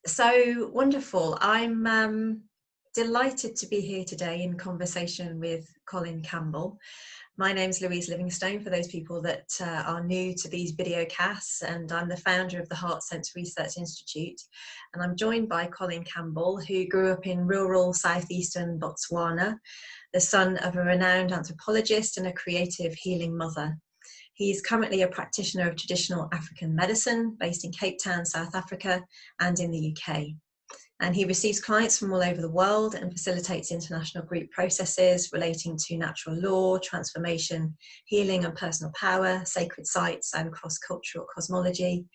So wonderful. I'm delighted to be here today in conversation with Colin Campbell. My name's Louise Livingstone, for those people that are new to these videocasts, and I'm the founder of the Heart Sense Research Institute. And I'm joined by Colin Campbell, who grew up in rural southeastern Botswana, the son of a renowned anthropologist and a creative healing mother. He's currently a practitioner of traditional African medicine based in Cape Town, South Africa, and in the UK. And he receives clients from all over the world and facilitates international group processes relating to natural law, transformation, healing and personal power, sacred sites, and cross-cultural cosmology.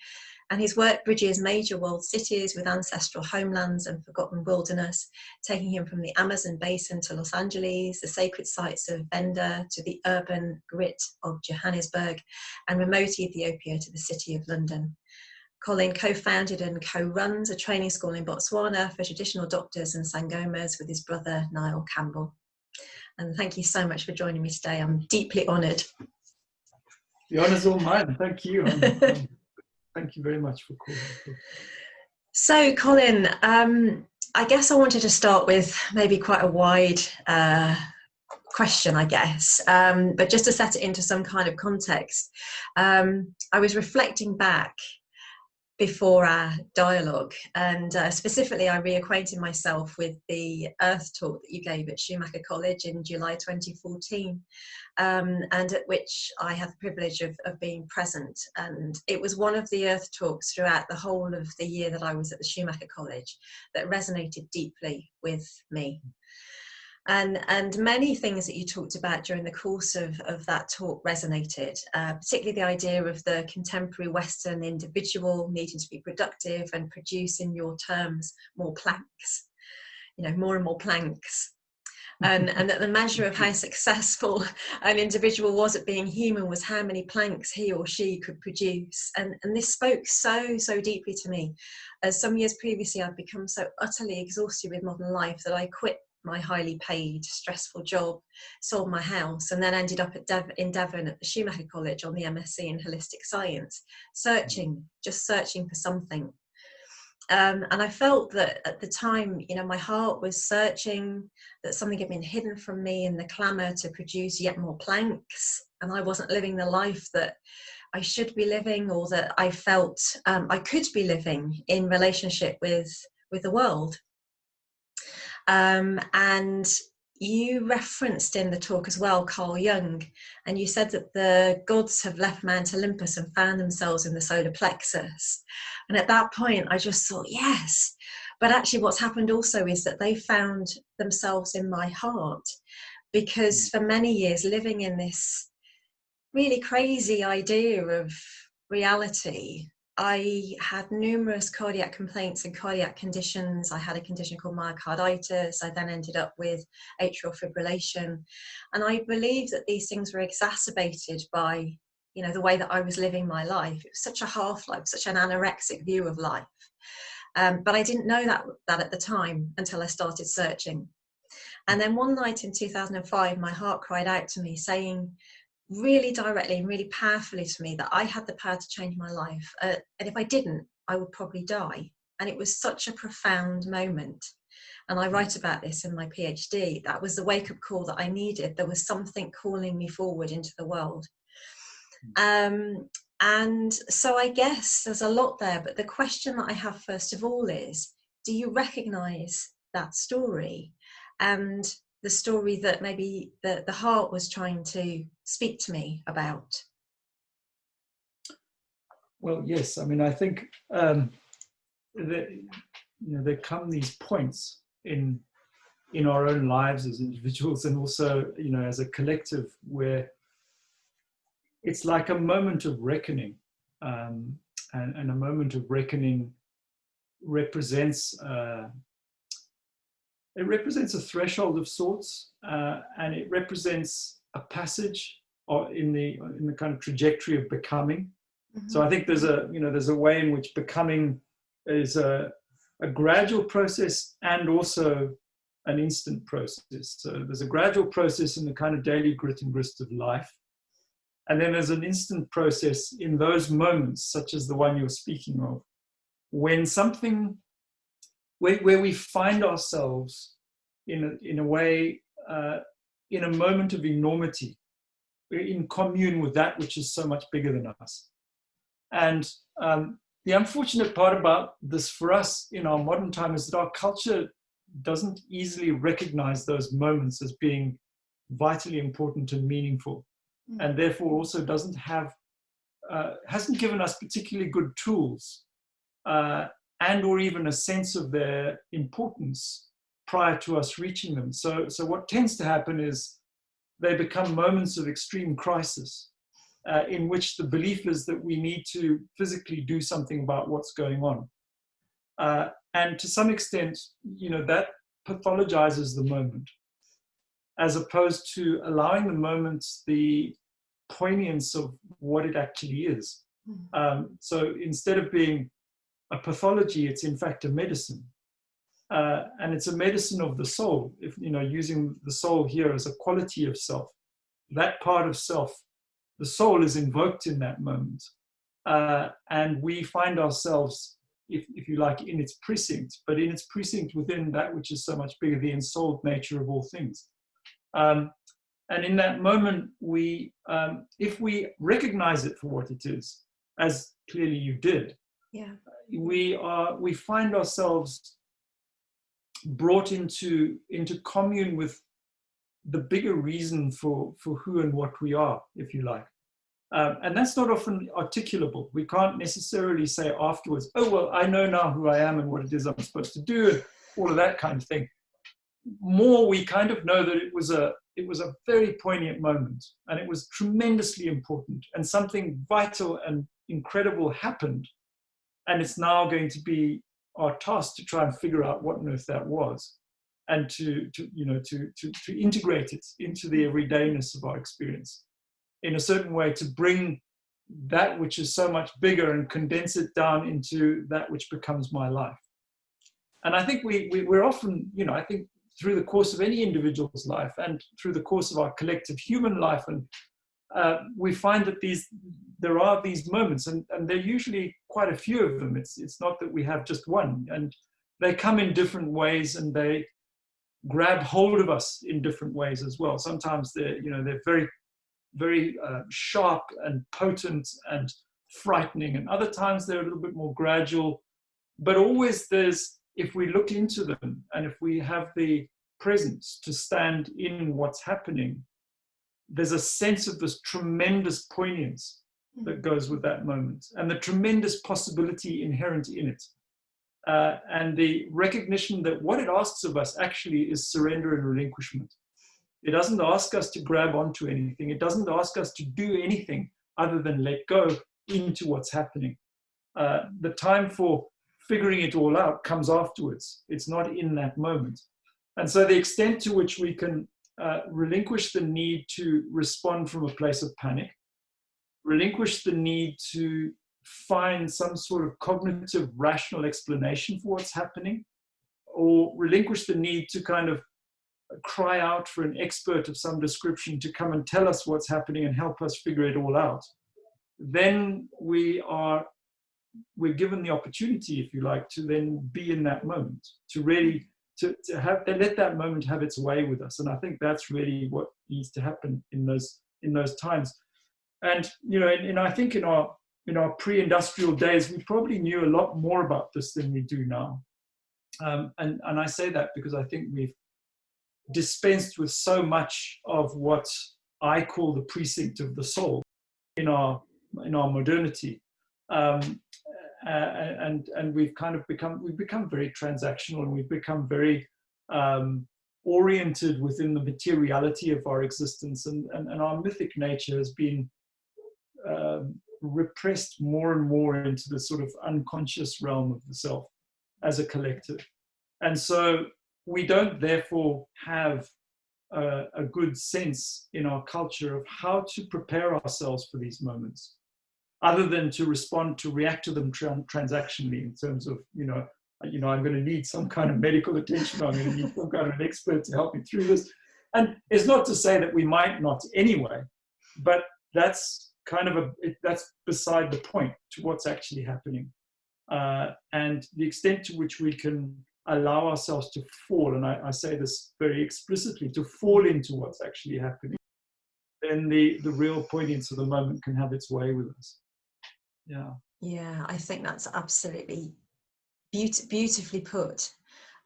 And his work bridges major world cities with ancestral homelands and forgotten wilderness, taking him from the Amazon basin to Los Angeles, the sacred sites of Venda to the urban grit of Johannesburg, and remote Ethiopia to the city of London. Colin co-founded and co-runs a training school in Botswana for traditional doctors and sangomas with his brother Niall Campbell. And thank you so much for joining me today. I'm deeply honoured. The honour's all mine. Thank you. Thank you very much for calling. So, Colin, I guess I wanted to start with maybe quite a wide question, I guess, but just to set it into some kind of context. I was reflecting back before our dialogue, and specifically I reacquainted myself with the Earth talk that you gave at Schumacher College in July 2014, and at which I had the privilege of being present. And it was one of the Earth talks throughout the whole of the year that I was at the Schumacher College that resonated deeply with me. And many things that you talked about during the course of that talk resonated, particularly the idea of the contemporary Western individual needing to be productive and produce, in your terms, more planks, more and more planks. And that the measure of how successful an individual was at being human was how many planks he or she could produce. And this spoke so deeply to me. As some years previously, I'd become so utterly exhausted with modern life that I quit my highly paid, stressful job, sold my house, and then ended up in Devon at the Schumacher College on the MSc in Holistic Science, just searching for something. And I felt that at the time, my heart was searching, that something had been hidden from me in the clamour to produce yet more planks, and I wasn't living the life that I should be living, or that I felt I could be living in relationship with the world. And you referenced in the talk as well Carl Jung, and you said that the gods have left Mount Olympus and found themselves in the solar plexus. And at that point I just thought, yes, but actually what's happened also is that they found themselves in my heart, because for many years living in this really crazy idea of reality, I had numerous cardiac complaints and cardiac conditions. I had a condition called myocarditis. I then ended up with atrial fibrillation. And I believe that these things were exacerbated by, the way that I was living my life. It was such a half-life, such an anorexic view of life. But I didn't know that at the time until I started searching. And then one night in 2005, my heart cried out to me saying, really directly and really powerfully to me, that I had the power to change my life, and if I didn't, I would probably die. And it was such a profound moment, and I write about this in my PhD. That was the wake-up call that I needed. There was something calling me forward into the world. And so I guess there's a lot there, but the question that I have first of all is, do you recognize that story, and the story that maybe the heart was trying to speak to me about? Well, yes. I mean, I think there come these points in our own lives as individuals, and also, as a collective, where it's like a moment of reckoning, and a moment of reckoning represents it represents a threshold of sorts, and it represents a passage in the kind of trajectory of becoming. Mm-hmm. So I think there's a way in which becoming is a gradual process and also an instant process. So there's a gradual process in the kind of daily grit and grist of life, and then there's an instant process in those moments, such as the one you're speaking of, when something where we find ourselves in a way, in a moment of enormity. We're in commune with that which is so much bigger than us. And the unfortunate part about this for us in our modern time is that our culture doesn't easily recognize those moments as being vitally important and meaningful, and therefore also doesn't have, hasn't given us particularly good tools and or even a sense of their importance prior to us reaching them. So what tends to happen is they become moments of extreme crisis in which the belief is that we need to physically do something about what's going on. And to some extent, that pathologizes the moment, as opposed to allowing the moment the poignance of what it actually is. So instead of being a pathology, it's in fact a medicine. And it's a medicine of the soul, if using the soul here as a quality of self. That part of self, the soul, is invoked in that moment. And we find ourselves, if you like, in its precinct, but in its precinct within that which is so much bigger, the ensouled nature of all things. And in that moment, if we recognize it for what it is, as clearly you did, we find ourselves brought into commune with the bigger reason for who and what we are, if you like. And that's not often articulable. We can't necessarily say afterwards, oh, well, I know now who I am and what it is I'm supposed to do, and all of that kind of thing. More, we kind of know that it was a very poignant moment, and it was tremendously important, and something vital and incredible happened. And it's now going to be our task to try and figure out what on earth that was, and to integrate it into the everydayness of our experience in a certain way, to bring that which is so much bigger and condense it down into that which becomes my life. And I think we're often, I think through the course of any individual's life and through the course of our collective human life, and we find that there are these moments, and there are usually quite a few of them. It's not that we have just one, and they come in different ways, and they grab hold of us in different ways as well. Sometimes they're very, very sharp and potent and frightening, and other times they're a little bit more gradual. But always if we look into them, and if we have the presence to stand in what's happening, there's a sense of this tremendous poignance that goes with that moment, and the tremendous possibility inherent in it. And the recognition that what it asks of us actually is surrender and relinquishment. It doesn't ask us to grab onto anything. It doesn't ask us to do anything other than let go into what's happening. The time for figuring it all out comes afterwards. It's not in that moment. And so the extent to which we can relinquish the need to respond from a place of panic, relinquish the need to find some sort of cognitive, rational explanation for what's happening, or relinquish the need to kind of cry out for an expert of some description to come and tell us what's happening and help us figure it all out, then we're given the opportunity, if you like, to then be in that moment, to really to let that moment have its way with us. And I think that's really what needs to happen in those times. And and I think in our pre-industrial days, we probably knew a lot more about this than we do now. And I say that because I think we've dispensed with so much of what I call the precinct of the soul in our modernity, and we've become very transactional, and we've become very oriented within the materiality of our existence, and our mythic nature has been repressed more and more into the sort of unconscious realm of the self as a collective. And so we don't therefore have a good sense in our culture of how to prepare ourselves for these moments, other than to react to them transactionally in terms of, I'm going to need some kind of medical attention, I'm going to need some kind of an expert to help me through this. And it's not to say that we might not anyway, but that's that's beside the point to what's actually happening. And the extent to which we can allow ourselves to fall, and I say this very explicitly, to fall into what's actually happening, then the real poignance of the moment can have its way with us. Yeah. Yeah, I think that's absolutely beautifully put.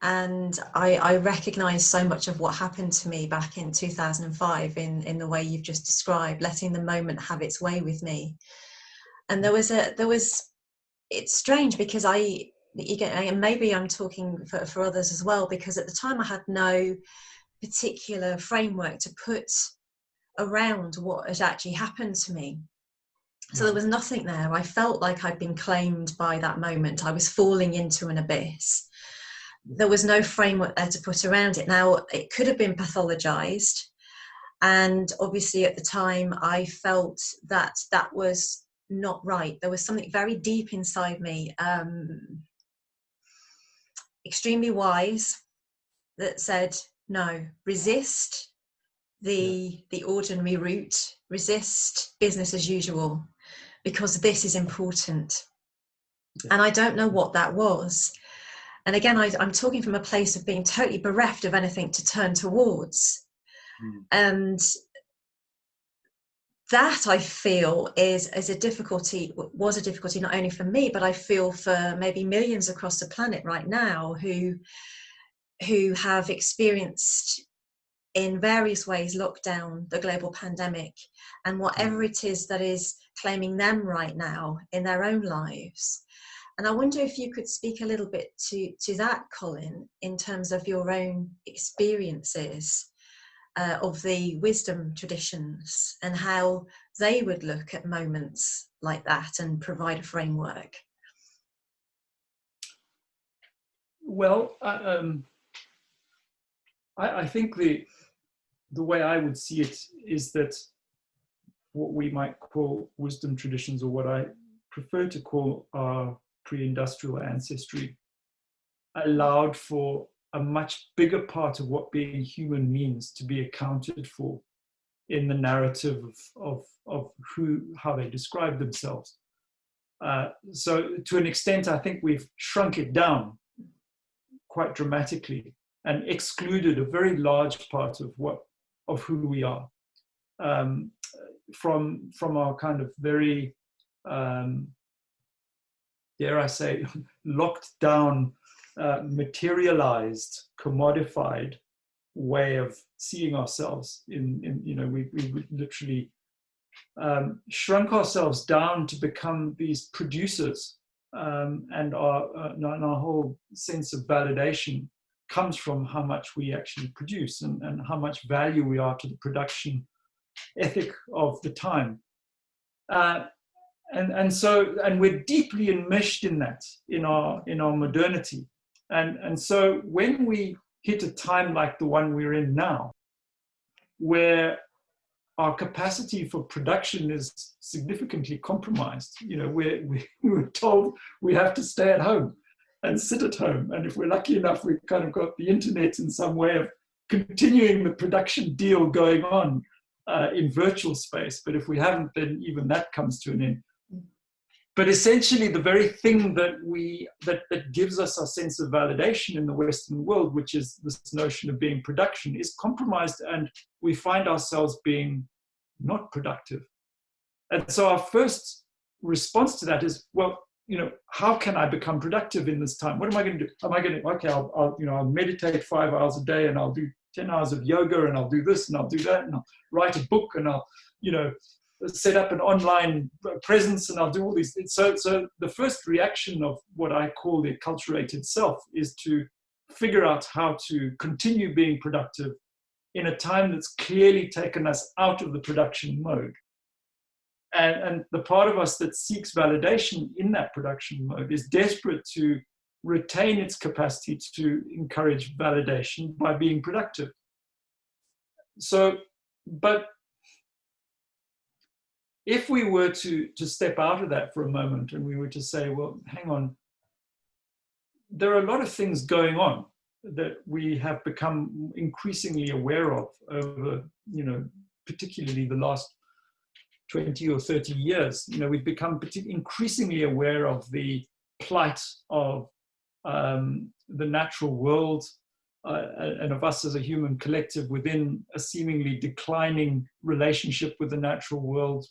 And I recognize so much of what happened to me back in 2005 in the way you've just described, letting the moment have its way with me. And it's strange because and maybe I'm talking for others as well, because at the time I had no particular framework to put around what had actually happened to me. So there was nothing there. I felt like I'd been claimed by that moment. I was falling into an abyss. There was no framework there to put around it. Now, it could have been pathologized. And obviously at the time, I felt that that was not right. There was something very deep inside me, extremely wise, that said, no, resist the ordinary route, resist business as usual, because this is important. And I don't know what that was. And again, I'm talking from a place of being totally bereft of anything to turn towards. And that, I feel, was a difficulty not only for me, but I feel for maybe millions across the planet right now who have experienced in various ways lockdown, the global pandemic, and whatever it is that is claiming them right now in their own lives. And I wonder if you could speak a little bit to that, Colin, in terms of your own experiences of the wisdom traditions and how they would look at moments like that and provide a framework. Well, I think the way I would see it is that what we might call wisdom traditions, or what I prefer to call our pre-industrial ancestry, allowed for a much bigger part of what being human means to be accounted for in the narrative of how they describe themselves. So to an extent, I think we've shrunk it down quite dramatically and excluded a very large part of who we are from our kind of very dare I say, locked down, materialized, commodified way of seeing ourselves. We literally shrunk ourselves down to become these producers, and our whole sense of validation comes from how much we actually produce and how much value we are to the production ethic of the time. And we're deeply enmeshed in that, in our modernity. And so when we hit a time like the one we're in now, where our capacity for production is significantly compromised, we were told we have to stay at home and sit at home. And if we're lucky enough, we've kind of got the internet in some way of continuing the production deal going on in virtual space. But if we haven't, then even that comes to an end. But essentially, the very thing that gives us our sense of validation in the Western world, which is this notion of being production, is compromised, and we find ourselves being not productive. And so our first response to that is, well, how can I become productive in this time? What am I going to do? Am I going to, okay, I'll meditate 5 hours a day, and I'll do 10 hours of yoga, and I'll do this, and I'll do that, and I'll write a book, and I'll, set up an online presence, and I'll do all these things. So the first reaction of what I call the acculturated self is to figure out how to continue being productive in a time that's clearly taken us out of the production mode. And the part of us that seeks validation in that production mode is desperate to retain its capacity to encourage validation by being productive. But if we were to step out of that for a moment and we were to say, well, hang on, there are a lot of things going on that we have become increasingly aware of over, particularly the last 20 or 30 years. We've become increasingly aware of the plight of the natural world, and of us as a human collective within a seemingly declining relationship with the natural world,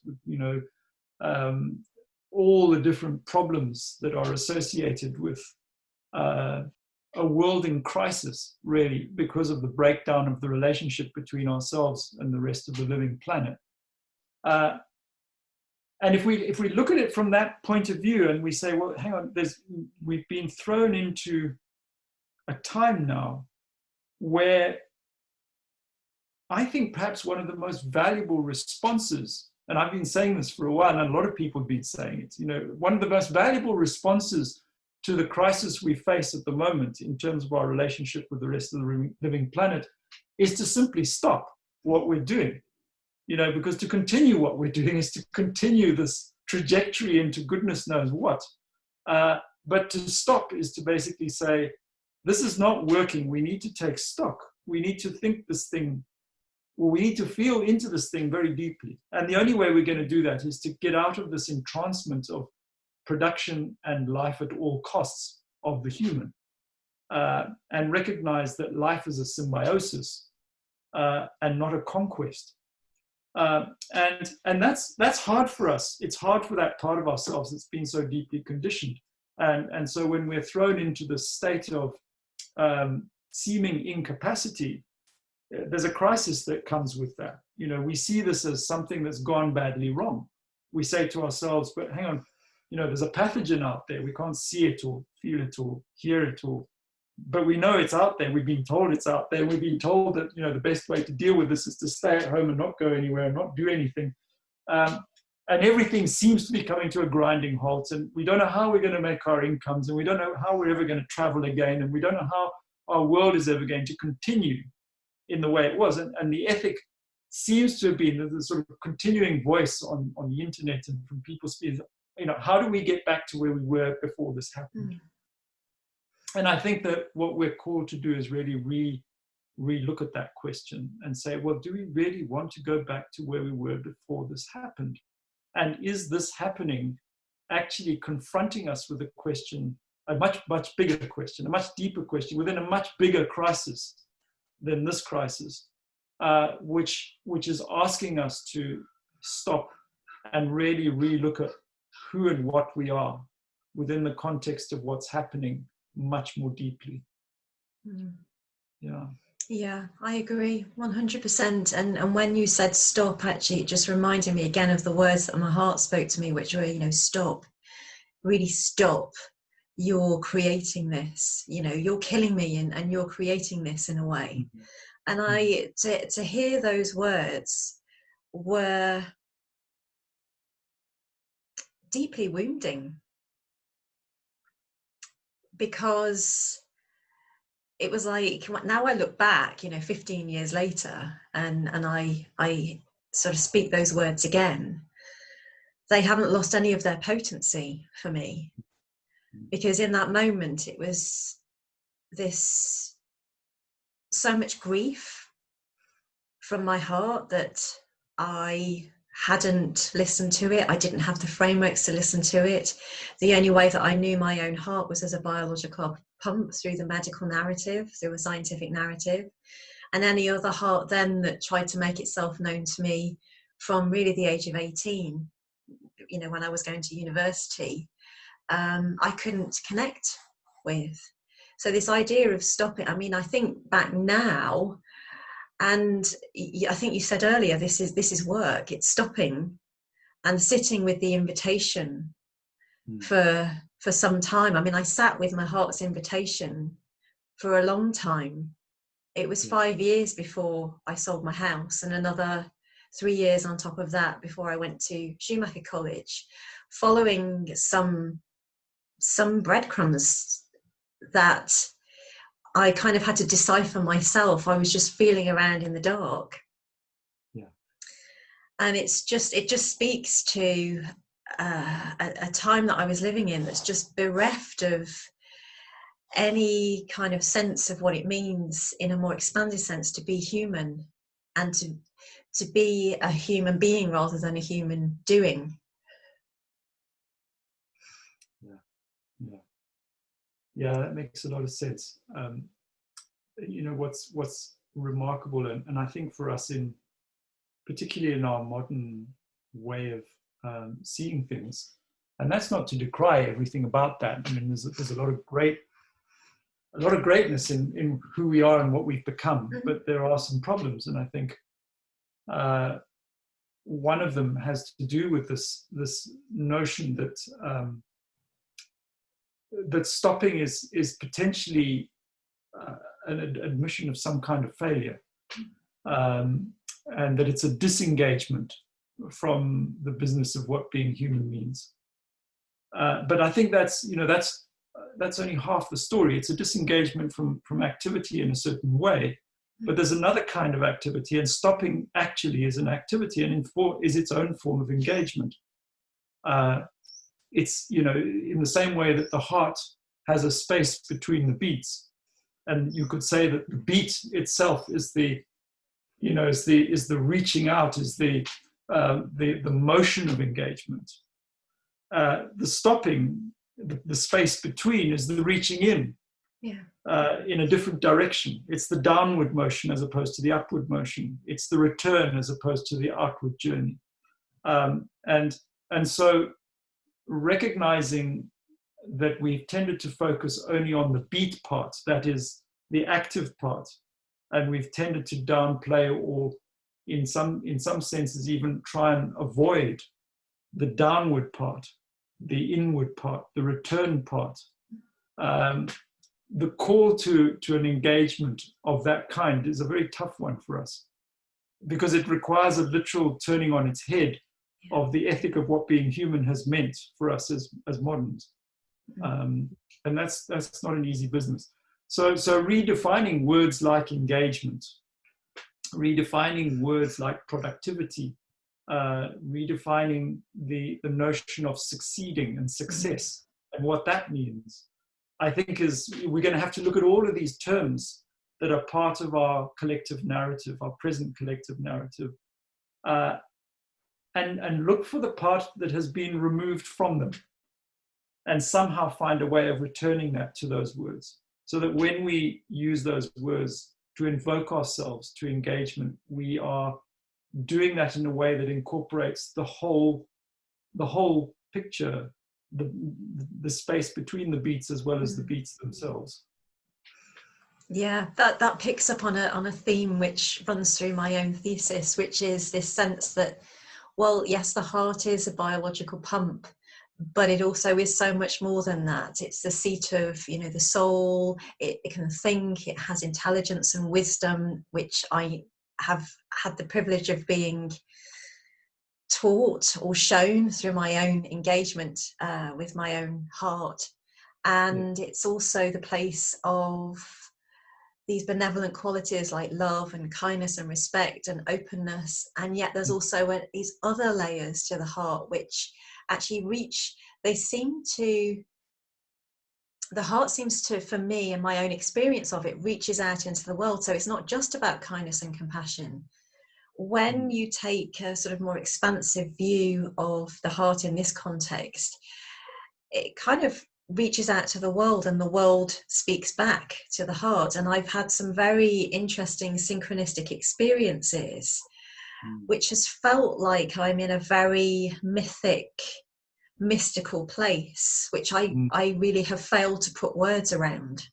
all the different problems that are associated with a world in crisis, really, because of the breakdown of the relationship between ourselves and the rest of the living planet. And if we look at it from that point of view and we say, well, hang on, we've been thrown into a time now where I think perhaps one of the most valuable responses, and I've been saying this for a while, and a lot of people have been saying it, one of the most valuable responses to the crisis we face at the moment in terms of our relationship with the rest of the living planet is to simply stop what we're doing. Because to continue what we're doing is to continue this trajectory into goodness knows what. But to stop is to basically say, this is not working. We need to take stock. We need to think this thing, or we need to feel into this thing very deeply. And the only way we're going to do that is to get out of this entrancement of production and life at all costs of the human, and recognize that life is a symbiosis and not a conquest. And that's hard for us. It's hard for that part of ourselves that's been so deeply conditioned. And so when we're thrown into the state of seeming incapacity, there's a crisis that comes with that. We see this as something that's gone badly wrong. We say to ourselves, but hang on, there's a pathogen out there. We can't see it or feel it or hear it but we know it's out there. We've been told it's out there. We've been told that, the best way to deal with this is to stay at home and not go anywhere and not do anything. And everything seems to be coming to a grinding halt. And we don't know how we're going to make our incomes, and we don't know how we're ever going to travel again. And we don't know how our world is ever going to continue in the way it was. And the ethic seems to have been the sort of continuing voice on the internet and from people speaking, how do we get back to where we were before this happened? Mm. And I think that what we're called to do is really re-look at that question and say, well, do we really want to go back to where we were before this happened? And is this happening actually confronting us with a question, a much, much bigger question, a much deeper question within a much bigger crisis than this crisis, which is asking us to stop and really re-look at who and what we are within the context of what's happening much more deeply. Yeah, I agree 100%. And when you said stop, actually it just reminded me again of the words that my heart spoke to me, which were, stop, really stop. You're creating this, you're killing me and you're creating this in a way. And to hear those words were deeply wounding, because it was like, now I look back, 15 years later, and I sort of speak those words again, they haven't lost any of their potency for me, because in that moment it was this so much grief from my heart that I hadn't listened to it. I didn't have the frameworks to listen to it. The only way that I knew my own heart was as a biological pump, through the medical narrative, through a scientific narrative. And any other heart then that tried to make itself known to me from really the age of 18, when I was going to university, I couldn't connect with. So this idea of stopping, I think back now, and I think you said earlier, this is work. It's stopping and sitting with the invitation for some time. I sat with my heart's invitation for a long time. It was 5 years before I sold my house, and another 3 years on top of that before I went to Schumacher College, following some breadcrumbs that I kind of had to decipher myself. I was just feeling around in the dark. Yeah. And it just speaks to a time that I was living in that's just bereft of any kind of sense of what it means in a more expanded sense to be human, and to be a human being rather than a human doing. Yeah. Yeah, that makes a lot of sense. You know, what's remarkable, and I think for us, particularly in our modern way of seeing things, and that's not to decry everything about that. I mean, there's a lot of greatness in who we are and what we've become, but there are some problems, and I think one of them has to do with this notion that that stopping is potentially an admission of some kind of failure, and that it's a disengagement from the business of what being human means. But I think that's only half the story. It's a disengagement from activity in a certain way, but there's another kind of activity, and stopping actually is an activity and is its own form of engagement. It's, in the same way that the heart has a space between the beats, and you could say that the beat itself is the reaching out, is the motion of engagement. The stopping, the space between, is the reaching in. In a different direction. It's the downward motion as opposed to the upward motion. It's the return as opposed to the outward journey. And so recognizing that we've tended to focus only on the beat part, that is the active part, and we've tended to downplay, or in some senses even try and avoid, the downward part, the inward part, the return part. The call to an engagement of that kind is a very tough one for us, because it requires a literal turning on its head of the ethic of what being human has meant for us as moderns. And that's not an easy business. So redefining words like engagement, redefining words like productivity, redefining the notion of succeeding and success and what that means, I think we're going to have to look at all of these terms that are part of our collective narrative, our present collective narrative, and look for the part that has been removed from them, and somehow find a way of returning that to those words, so that when we use those words to invoke ourselves to engagement, we are doing that in a way that incorporates the whole picture, the space between the beats as well as the beats themselves. Yeah, that picks up on a theme which runs through my own thesis, which is this sense that, well, yes, the heart is a biological pump, but it also is so much more than that. It's the seat of, the soul. It can think, it has intelligence and wisdom, which I have had the privilege of being taught or shown through my own engagement with my own heart. And it's also the place of these benevolent qualities like love and kindness and respect and openness. And yet there's also these other layers to the heart which actually the heart seems to, for me and my own experience of it, reaches out into the world. So it's not just about kindness and compassion. When you take a sort of more expansive view of the heart in this context, it kind of reaches out to the world, and the world speaks back to the heart. And I've had some very interesting synchronistic experiences, which has felt like I'm in a very mystical place, which I really have failed to put words around.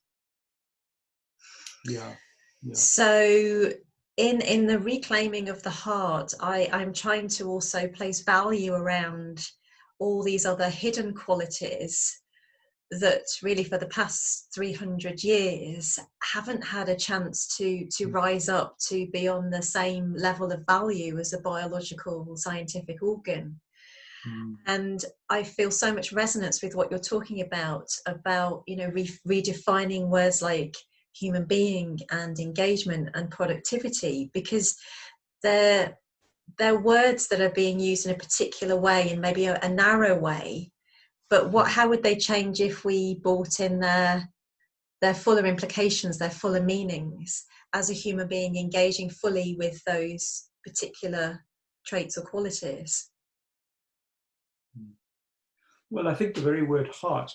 So in the reclaiming of the heart, I'm trying to also place value around all these other hidden qualities that really for the past 300 years haven't had a chance to rise up to be on the same level of value as a biological scientific organ. And I feel so much resonance with what you're talking about redefining words like human being and engagement and productivity, because they're words that are being used in a particular way, in maybe a narrow way, but how would they change if we brought in their fuller implications, their fuller meanings, as a human being engaging fully with those particular traits or qualities? Well, I think the very word heart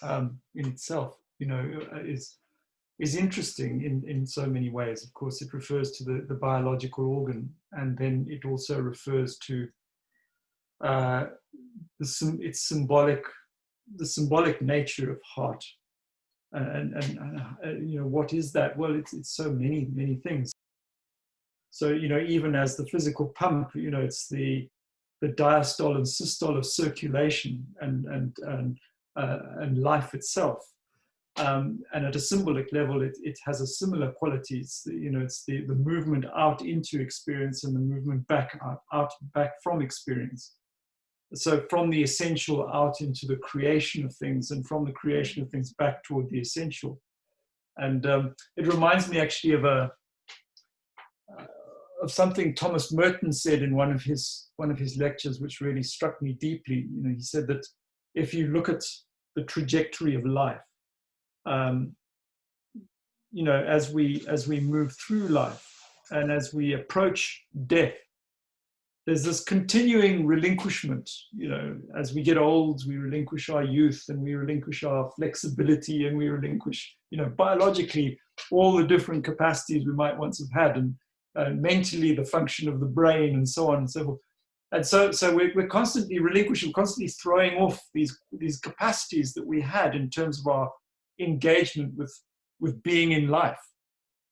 in itself, is interesting in so many ways. Of course, it refers to the biological organ, and then it also refers to its symbolic, the symbolic nature of heart. And what is that? Well, it's so many things. So even as the physical pump, it's the diastole and systole of circulation and life itself. And at a symbolic level, it has a similar quality. It's the movement out into experience and the movement back from experience. So from the essential out into the creation of things, and from the creation of things back toward the essential. And it reminds me actually of something Thomas Merton said in one of his lectures, which really struck me deeply. He said that if you look at the trajectory of life, as we move through life and as we approach death, there's this continuing relinquishment. As we get old, we relinquish our youth, and we relinquish our flexibility, and we relinquish, biologically, all the different capacities we might once have had, and mentally the function of the brain, and so on and so forth. And so we're constantly relinquishing, constantly throwing off these capacities that we had in terms of our engagement with being in life.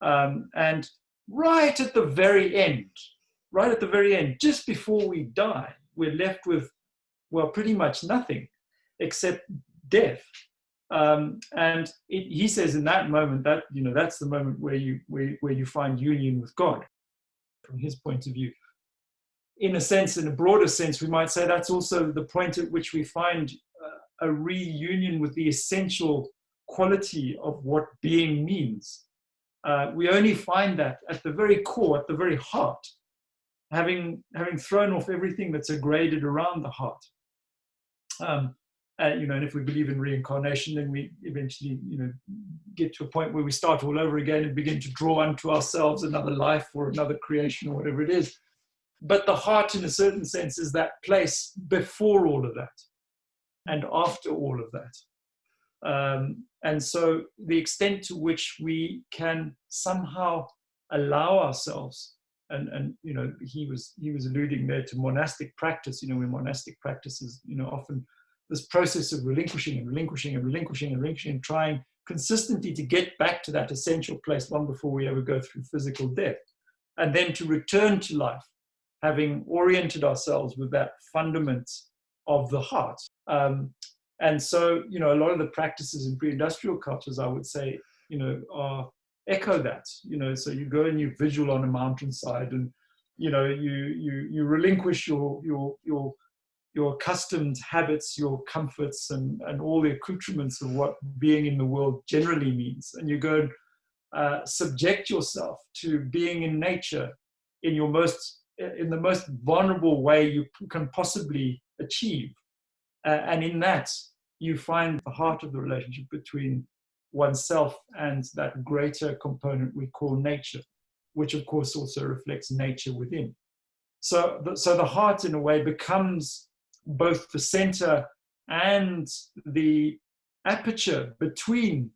And right at the very end, just before we die, we're left with, well, pretty much nothing except death. And he says in that moment that, that's the moment where you find union with God, from his point of view. In a sense, in a broader sense, we might say that's also the point at which we find a reunion with the essential quality of what being means. We only find that at the very core, at the very heart, having thrown off everything that's aggraded around the heart. And if we believe in reincarnation, then we eventually, get to a point where we start all over again and begin to draw unto ourselves another life or another creation or whatever it is. But the heart, in a certain sense, is that place before all of that and after all of that. And so the extent to which we can somehow allow ourselves, and he was alluding there to monastic practice, where monastic practice is, often this process of relinquishing, trying consistently to get back to that essential place long before we ever go through physical death, and then to return to life, having oriented ourselves with that fundament of the heart. And so, a lot of the practices in pre-industrial cultures, I would say, echo that. So you go and you vigil on a mountainside, and you relinquish your accustomed habits, your comforts, and all the accoutrements of what being in the world generally means, and you go and subject yourself to being in nature in the most vulnerable way you can possibly achieve. And in that, you find the heart of the relationship between oneself and that greater component we call nature, which of course also reflects nature within. So the heart, in a way, becomes both the center and the aperture between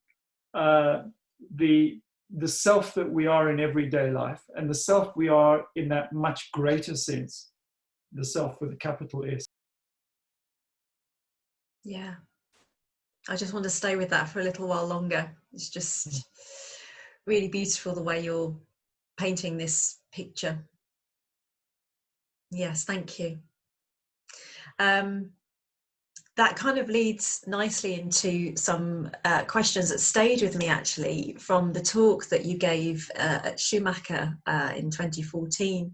the self that we are in everyday life and the self we are in that much greater sense, the self with a capital S. Yeah. I just want to stay with that for a little while longer. It's just really beautiful the way you're painting this picture. Yes, thank you. That kind of leads nicely into some questions that stayed with me, actually, from the talk that you gave at Schumacher in 2014.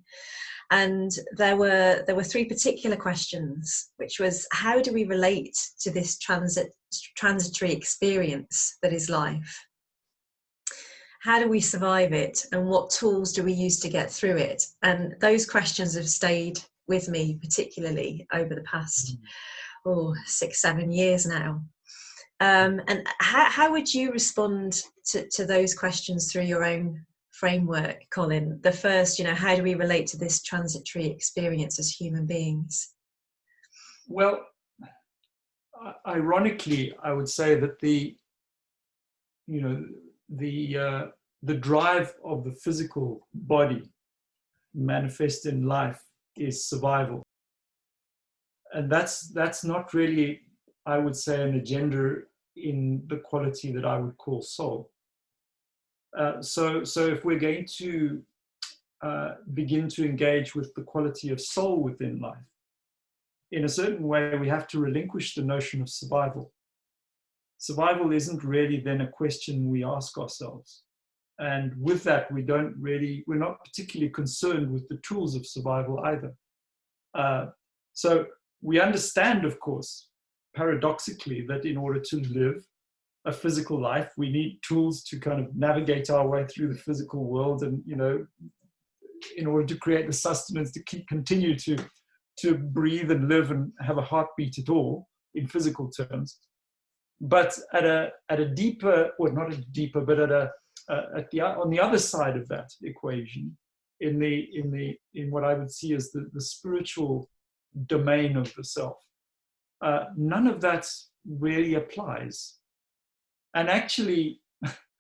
And there were three particular questions, which was, how do we relate to this transitory experience that is life? How do we survive it? And what tools do we use to get through it? And those questions have stayed with me, particularly over the past 6-7 years now. And how would you respond to those questions through your own framework, Colin? The first, how do we relate to this transitory experience as human beings? Well, ironically, I would say that the the drive of the physical body manifest in life is survival. And that's not really, I would say, an agenda in the quality that I would call soul. So if we're going to begin to engage with the quality of soul within life, in a certain way, we have to relinquish the notion of survival. Survival isn't really then a question we ask ourselves. And with that, we're not particularly concerned with the tools of survival either. So we understand, of course, paradoxically, that in order to live a physical life, we need tools to kind of navigate our way through the physical world, and in order to create the sustenance to continue to breathe and live and have a heartbeat at all in physical terms. But at a deeper, or not a deeper, but on the other side of that equation, in what I would see as the spiritual domain of the self, none of that really applies. And actually,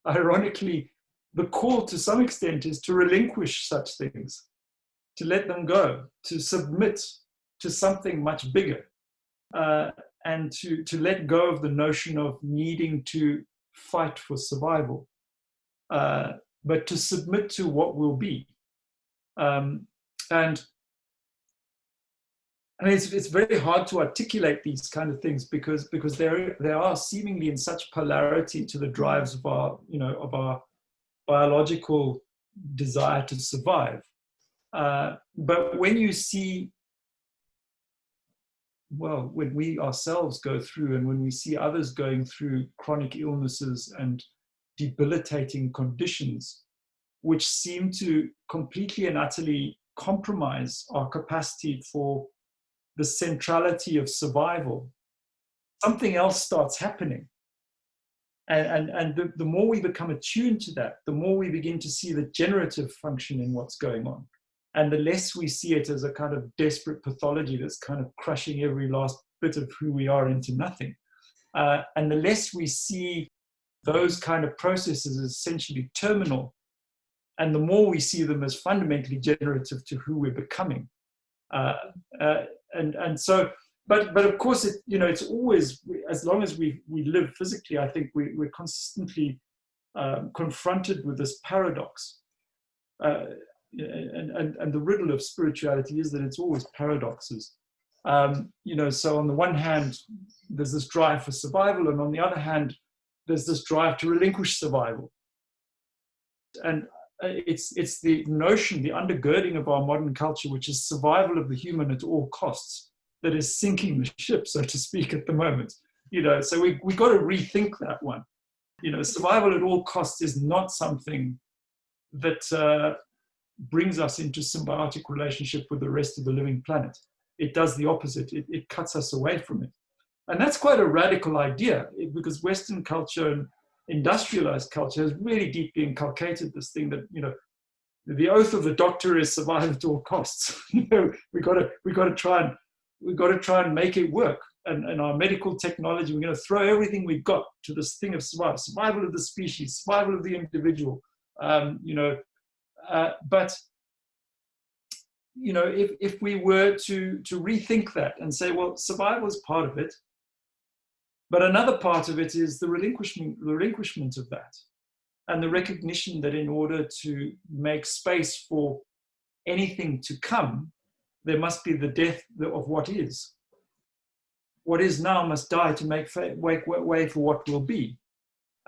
ironically, the call to some extent is to relinquish such things, to let them go, to submit to something much bigger, and to let go of the notion of needing to fight for survival, but to submit to what will be. And I mean, it's very hard to articulate these kind of things because they are seemingly in such polarity to the drives of our biological desire to survive. But when you see, well, when we ourselves go through, and when we see others going through chronic illnesses and debilitating conditions, which seem to completely and utterly compromise our capacity for the centrality of survival, something else starts happening. And the more we become attuned to that, the more we begin to see the generative function in what's going on. And the less we see it as a kind of desperate pathology that's kind of crushing every last bit of who we are into nothing. And the less we see those kind of processes as essentially terminal, and the more we see them as fundamentally generative to who we're becoming. And so, but of course, it's always, as long as we live physically, I think we're consistently confronted with this paradox. And the riddle of spirituality is that it's always paradoxes. So on the one hand, there's this drive for survival, and on the other hand, there's this drive to relinquish survival. And it's the notion, the undergirding of our modern culture, which is survival of the human at all costs, that is sinking the ship, so to speak, at the moment. So we got to rethink that one. Survival at all costs is not something that brings us into symbiotic relationship with the rest of the living planet. It does the opposite. It cuts us away from it. And that's quite a radical idea, because Western culture and industrialized culture has really deeply inculcated this thing that, the oath of the doctor is survive at all costs. We got to try and make it work. And our medical technology, we're going to throw everything we've got to this thing of survival of the species, survival of the individual. But if we were to rethink that and say, well, survival is part of it, but another part of it is the relinquishment of that, and the recognition that in order to make space for anything to come, there must be the death of what is. What is now must die to make way for what will be.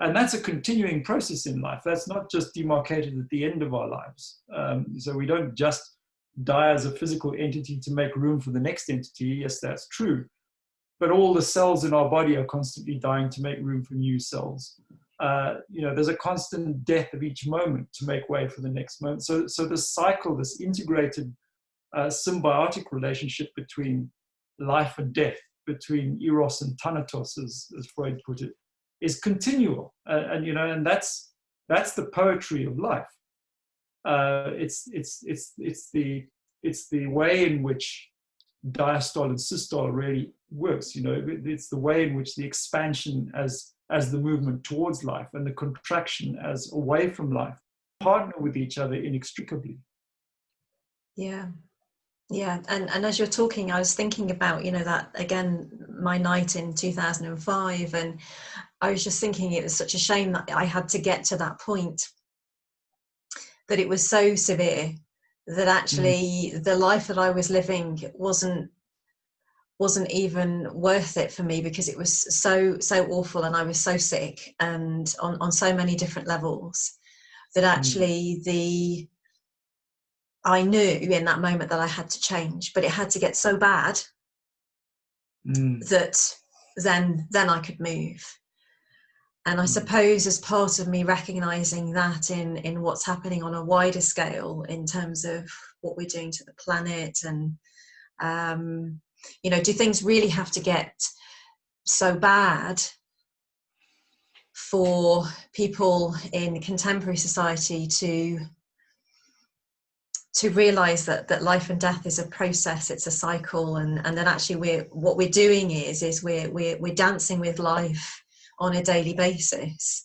And that's a continuing process in life. That's not just demarcated at the end of our lives. So we don't just die as a physical entity to make room for the next entity. Yes, that's true. But all the cells in our body are constantly dying to make room for new cells. There's a constant death of each moment to make way for the next moment. So this cycle, this integrated symbiotic relationship between life and death, between eros and thanatos, as Freud put it, is continual. And that's the poetry of life. It's the way in which diastole and systole really works. It's the way in which the expansion as as the movement towards life and the contraction as away from life partner with each other inextricably. Yeah. Yeah, and as you're talking, I was thinking about, that again, my night in 2005, and I was just thinking it was such a shame that I had to get to that point, that it was so severe that actually the life that I was living wasn't even worth it for me, because it was so awful, and I was so sick, and on so many different levels, that actually I knew in that moment that I had to change, but it had to get so bad that then I could move. And I suppose as part of me recognizing that in what's happening on a wider scale in terms of what we're doing to the planet, and do things really have to get so bad for people in contemporary society to realize that life and death is a process, it's a cycle, and that actually what we're doing is we're dancing with life on a daily basis,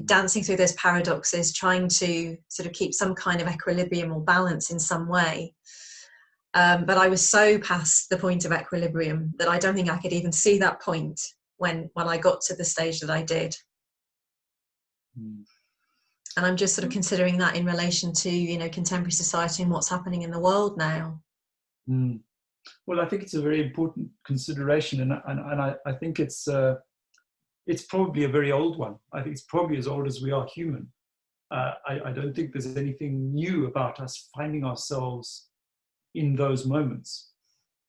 dancing through those paradoxes, trying to sort of keep some kind of equilibrium or balance in some way. But I was so past the point of equilibrium that I don't think I could even see that point when I got to the stage that I did. And I'm just sort of considering that in relation to, contemporary society and what's happening in the world now. Well, I think it's a very important consideration, and I think it's probably a very old one. I think it's probably as old as we are human. I don't think there's anything new about us finding ourselves in those moments.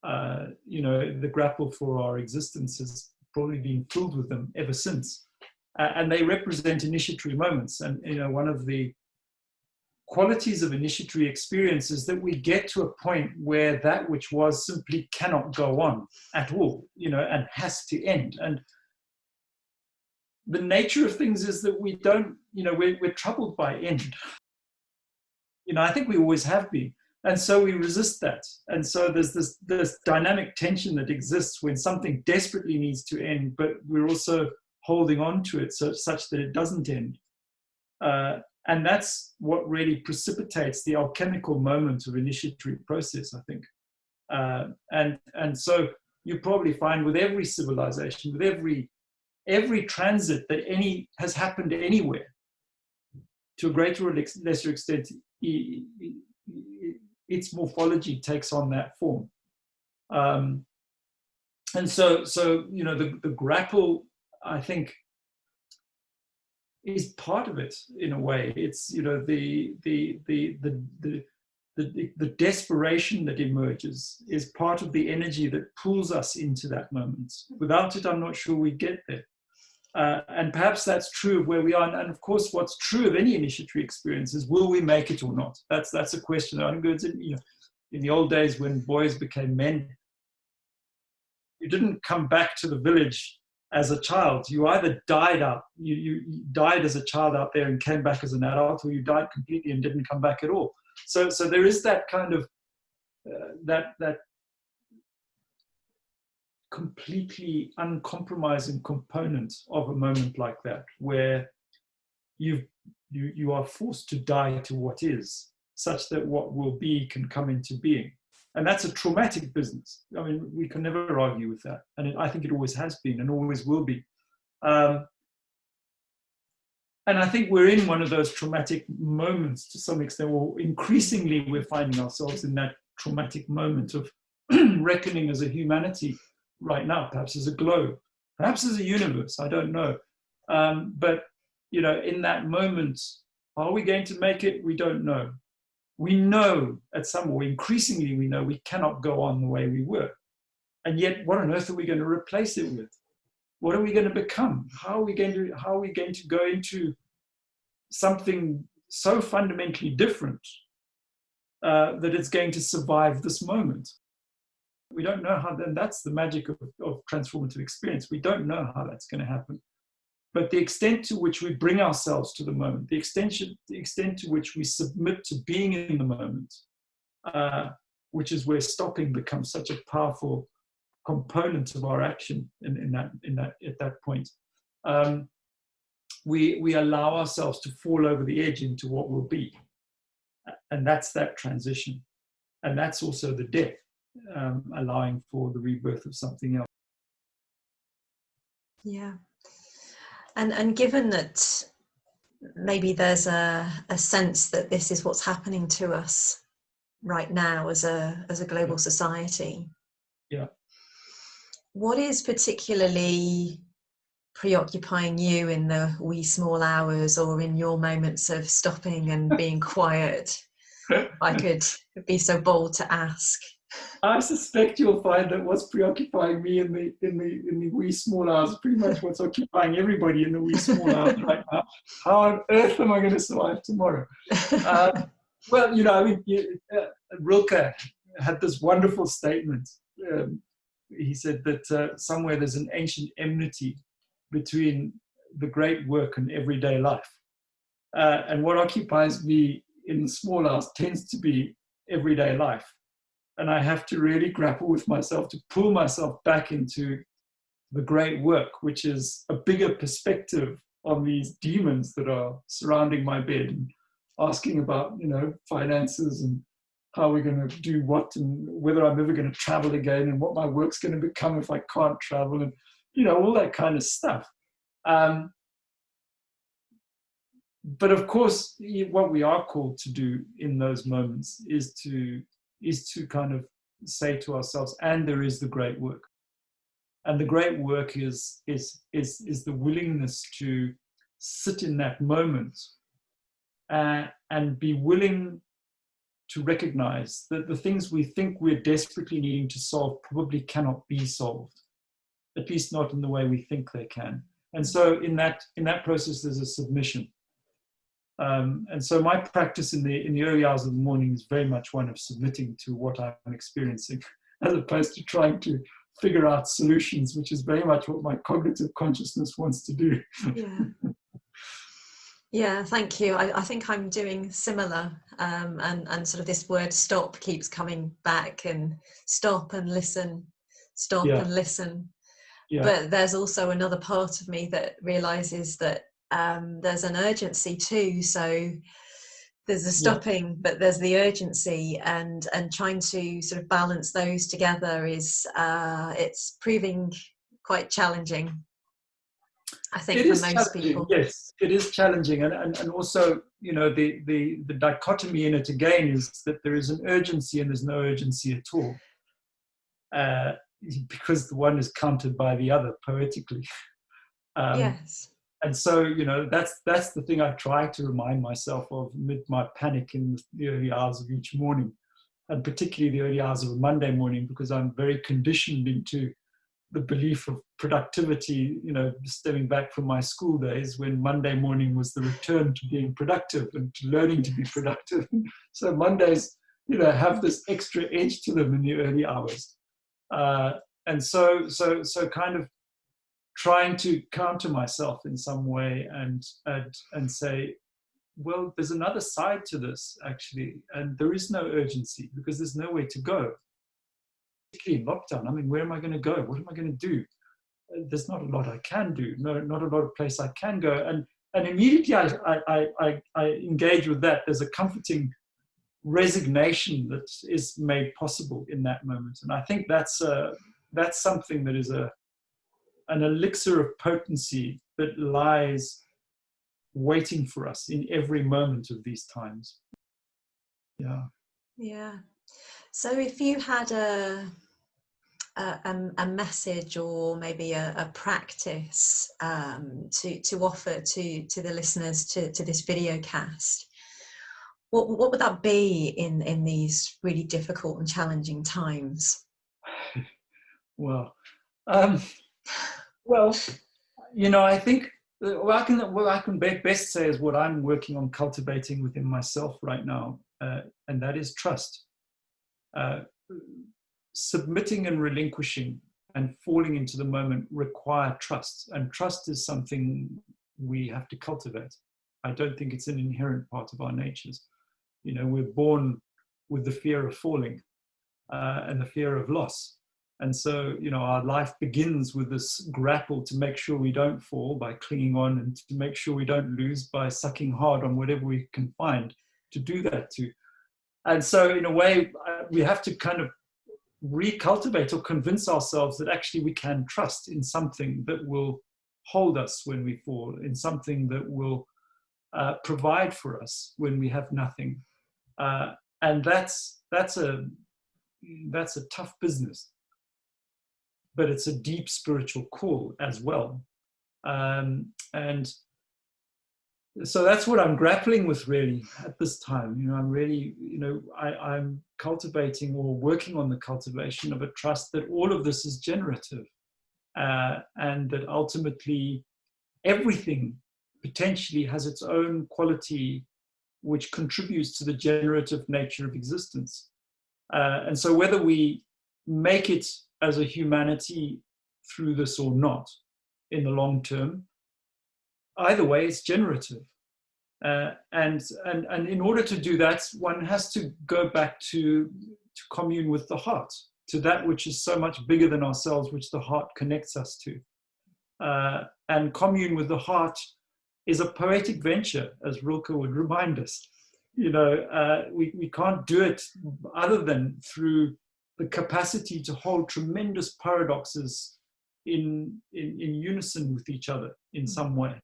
The grapple for our existence has probably been filled with them ever since. And they represent initiatory moments. And, one of the qualities of initiatory experience is that we get to a point where that which was simply cannot go on at all, and has to end. And the nature of things is that we don't, we're troubled by end. I think we always have been. And so we resist that. And so there's this dynamic tension that exists when something desperately needs to end, but we're also holding on to it such that it doesn't end. And that's what really precipitates the alchemical moment of initiatory process, I think. And so you probably find with every civilization, with every transit that has happened anywhere, to a greater or lesser extent, its morphology takes on that form. And so the grapple, I think, is part of it in a way. It's the desperation that emerges is part of the energy that pulls us into that moment. Without it, I'm not sure we get there. And perhaps that's true of where we are. And of course, what's true of any initiatory experience is, will we make it or not? That's a question. I think it's in the old days when boys became men, you didn't come back to the village as a child. You either died out, you died as a child out there and came back as an adult, or you died completely and didn't come back at all. So there is that kind of that completely uncompromising component of a moment like that, where you are forced to die to what is, such that what will be can come into being. And that's a traumatic business. I mean, we can never argue with that. And I think it always has been and always will be. And I think we're in one of those traumatic moments to some extent, or increasingly we're finding ourselves in that traumatic moment of reckoning as a humanity right now, perhaps as a globe, perhaps as a universe, I don't know. But, in that moment, are we going to make it? We don't know. We know increasingly we know we cannot go on the way we were. And yet, what on earth are we going to replace it with? What are we going to become? How are we going to go into something so fundamentally different that it's going to survive this moment? We don't know how. Then that's the magic of transformative experience. We don't know how that's going to happen. But the extent to which we bring ourselves to the moment, the extent to which we submit to being in the moment, which is where stopping becomes such a powerful component of our action at that point. we allow ourselves to fall over the edge into what will be. And that's that transition. And that's also the death, allowing for the rebirth of something else. Yeah. And given that maybe there's a sense that this is what's happening to us right now as a global society. Yeah. What is particularly preoccupying you in the wee small hours, or in your moments of stopping and being quiet? If I could be so bold to ask. I suspect you'll find that what's preoccupying me in the wee small hours is pretty much what's occupying everybody in the wee small hours right now. How on earth am I going to survive tomorrow? Well, Rilke had this wonderful statement. He said that somewhere there's an ancient enmity between the great work and everyday life. And what occupies me in the small hours tends to be everyday life. And I have to really grapple with myself to pull myself back into the great work, which is a bigger perspective on these demons that are surrounding my bed and asking about, finances and how we're going to do what, and whether I'm ever going to travel again, and what my work's going to become if I can't travel, and all that kind of stuff. But of course, what we are called to do in those moments is to kind of say to ourselves, and there is the great work. And the great work is the willingness to sit in that moment and be willing to recognize that the things we think we're desperately needing to solve probably cannot be solved, at least not in the way we think they can. And so in that process, there's a submission. And so my practice in the early hours of the morning is very much one of submitting to what I'm experiencing, as opposed to trying to figure out solutions, which is very much what my cognitive consciousness wants to do. Yeah, thank you. I think I'm doing similar, and sort of this word stop keeps coming back, and stop and listen, stop and listen. But there's also another part of me that realizes that there's an urgency too. So there's a stopping, but there's the urgency, and trying to sort of balance those together is it's proving quite challenging, I think, for most people. Yes, it is challenging, and also the dichotomy in it again is that there is an urgency and there's no urgency at all, because the one is countered by the other poetically. Yes. And so, that's the thing I try to remind myself of amid my panic in the early hours of each morning, and particularly the early hours of a Monday morning, because I'm very conditioned into the belief of productivity, stemming back from my school days, when Monday morning was the return to being productive and to learning to be productive. So Mondays, have this extra edge to them in the early hours. And so kind of trying to counter myself in some way and say, well, there's another side to this, actually, and there is no urgency because there's nowhere to go. Particularly in lockdown, I mean, where am I going to go? What am I going to do? There's not a lot I can do. No, not a lot of place I can go. And immediately I engage with that. There's a comforting resignation that is made possible in that moment. And I think that's something that is an elixir of potency that lies waiting for us in every moment of these times. Yeah. So if you had a message, or maybe a practice to offer to the listeners to this videocast, what would that be in these really difficult and challenging times? Well, I think what I can best say is what I'm working on cultivating within myself right now, and that is trust. Submitting and relinquishing and falling into the moment require trust, and trust is something we have to cultivate. I don't think it's an inherent part of our natures. We're born with the fear of falling and the fear of loss. And so, our life begins with this grapple to make sure we don't fall by clinging on, and to make sure we don't lose by sucking hard on whatever we can find to do that to. And so, in a way, we have to kind of recultivate or convince ourselves that actually we can trust in something that will hold us when we fall, in something that will provide for us when we have nothing. And that's a tough business, but it's a deep spiritual call as well. And so that's what I'm grappling with really at this time. I'm really, I'm cultivating or working on the cultivation of a trust that all of this is generative, and that ultimately everything potentially has its own quality which contributes to the generative nature of existence. And so whether we make it as a humanity through this or not in the long term, either way, it's generative. And in order to do that, one has to go back to commune with the heart, to that which is so much bigger than ourselves, which the heart connects us to. And commune with the heart is a poetic venture, as Rilke would remind us. We can't do it other than through the capacity to hold tremendous paradoxes in unison with each other in some way.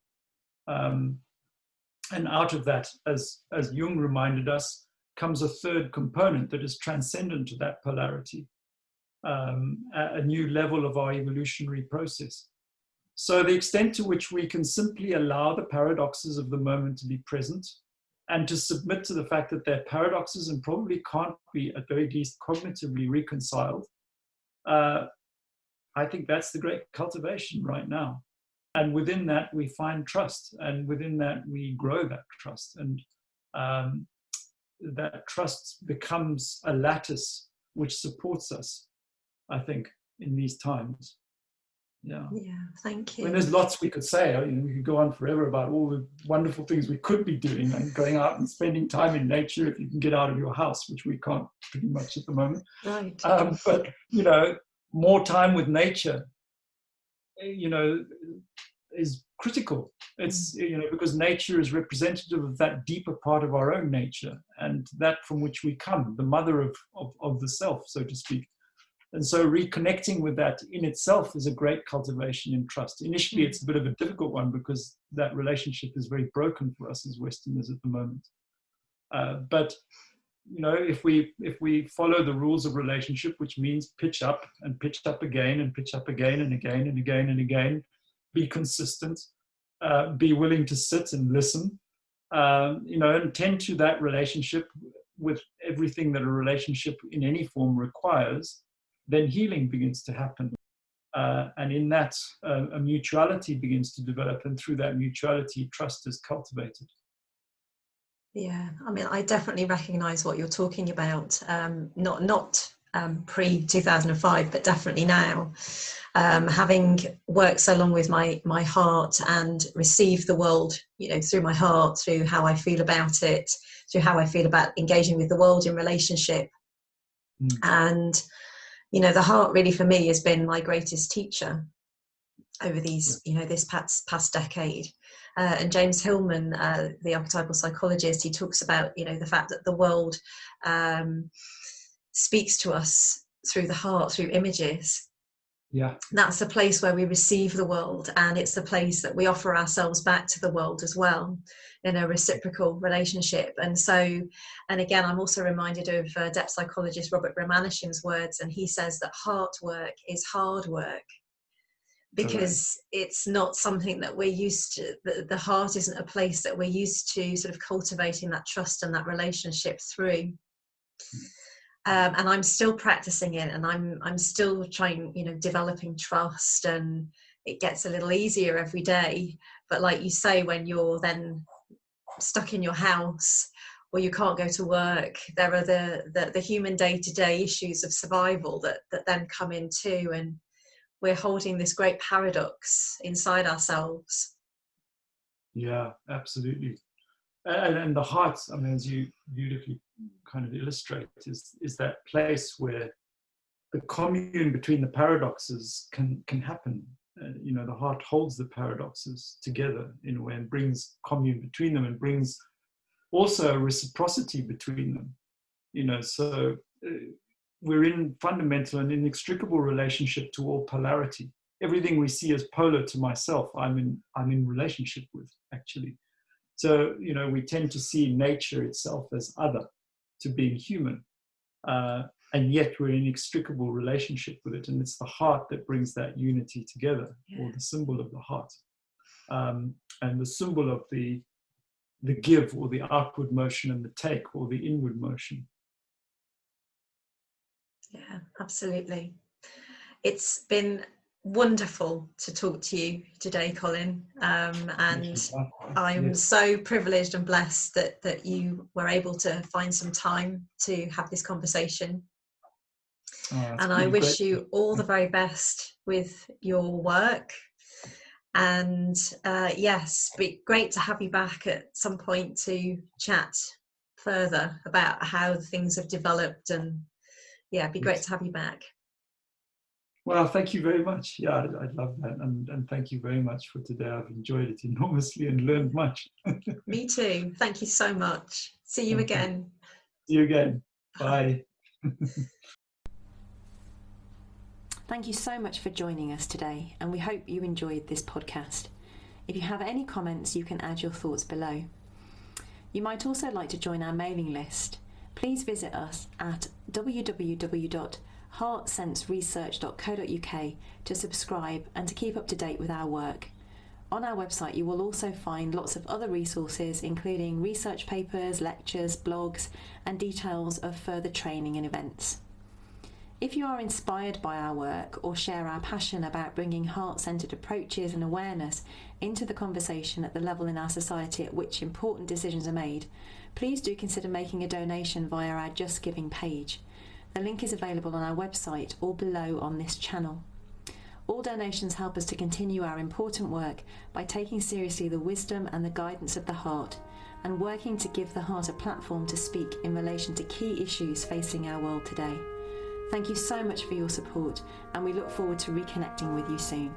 And out of that, as Jung reminded us, comes a third component that is transcendent to that polarity, a new level of our evolutionary process. So the extent to which we can simply allow the paradoxes of the moment to be present, and to submit to the fact that they're paradoxes and probably can't be, at very least, cognitively reconciled, I think that's the great cultivation right now. And within that, we find trust, and within that, we grow that trust. And that trust becomes a lattice which supports us, I think, in these times. Yeah, thank you. I mean, there's lots we could say. We could go on forever about all the wonderful things we could be doing, and going out and spending time in nature if you can get out of your house, which we can't pretty much at the moment. Right. But, more time with nature, is critical. It's, because nature is representative of that deeper part of our own nature, and that from which we come, the mother of the self, so to speak. And so reconnecting with that in itself is a great cultivation in trust. Initially, it's a bit of a difficult one because that relationship is very broken for us as Westerners at the moment. But if we follow the rules of relationship, which means pitch up and pitch up again and pitch up again and again and again and again, be consistent, be willing to sit and listen, and tend to that relationship with everything that a relationship in any form requires, then healing begins to happen. And in that, a mutuality begins to develop, and through that mutuality, trust is cultivated. Yeah, I mean, I definitely recognise what you're talking about, not pre-2005, but definitely now. Having worked so long with my heart and received the world, through my heart, through how I feel about it, through how I feel about engaging with the world in relationship. And the heart really for me has been my greatest teacher over these, this past decade. And James Hillman, the archetypal psychologist, he talks about, the fact that the world speaks to us through the heart, through images. Yeah. That's the place where we receive the world, and it's the place that we offer ourselves back to the world as well, in a reciprocal relationship. And so, and again, I'm also reminded of depth psychologist Robert Ramanujan's words, and he says that heart work is hard work, because it's not something that we're used to. The heart isn't a place that we're used to sort of cultivating that trust and that relationship through. And I'm still practicing it, and I'm still trying, developing trust, and it gets a little easier every day. But like you say, when you're then stuck in your house or you can't go to work, there are the human day-to-day issues of survival that then come in too, and we're holding this great paradox inside ourselves. Yeah, absolutely. And the heart, I mean, as you beautifully kind of illustrate, is that place where the commune between the paradoxes can happen. The heart holds the paradoxes together in a way and brings commune between them and brings also a reciprocity between them. So we're in fundamental and inextricable relationship to all polarity. Everything we see as polar to myself, I'm in relationship with, actually. So, we tend to see nature itself as other to being human. And yet we're in inextricable relationship with it. And it's the heart that brings that unity together, or the symbol of the heart. And the symbol of the give, or the outward motion, and the take, or the inward motion. Yeah, absolutely. It's been wonderful to talk to you today, Colin, and I'm so privileged and blessed that you were able to find some time to have this conversation. And I wish you all the very best with your work, and yes, be great to have you back at some point to chat further about how things have developed, and it'd be great to have you back. Well, thank you very much. Yeah, I'd love that. And thank you very much for today. I've enjoyed it enormously and learned much. Me too. Thank you so much. See you again. See you again. Bye. Thank you so much for joining us today, and we hope you enjoyed this podcast. If you have any comments, you can add your thoughts below. You might also like to join our mailing list. Please visit us at www.heartsenseresearch.co.uk to subscribe and to keep up to date with our work. On our website you will also find lots of other resources, including research papers, lectures, blogs, and details of further training and events. If you are inspired by our work or share our passion about bringing heart-centred approaches and awareness into the conversation at the level in our society at which important decisions are made, please do consider making a donation via our Just Giving page. The link is available on our website or below on this channel. All donations help us to continue our important work by taking seriously the wisdom and the guidance of the heart, and working to give the heart a platform to speak in relation to key issues facing our world today. Thank you so much for your support, and we look forward to reconnecting with you soon.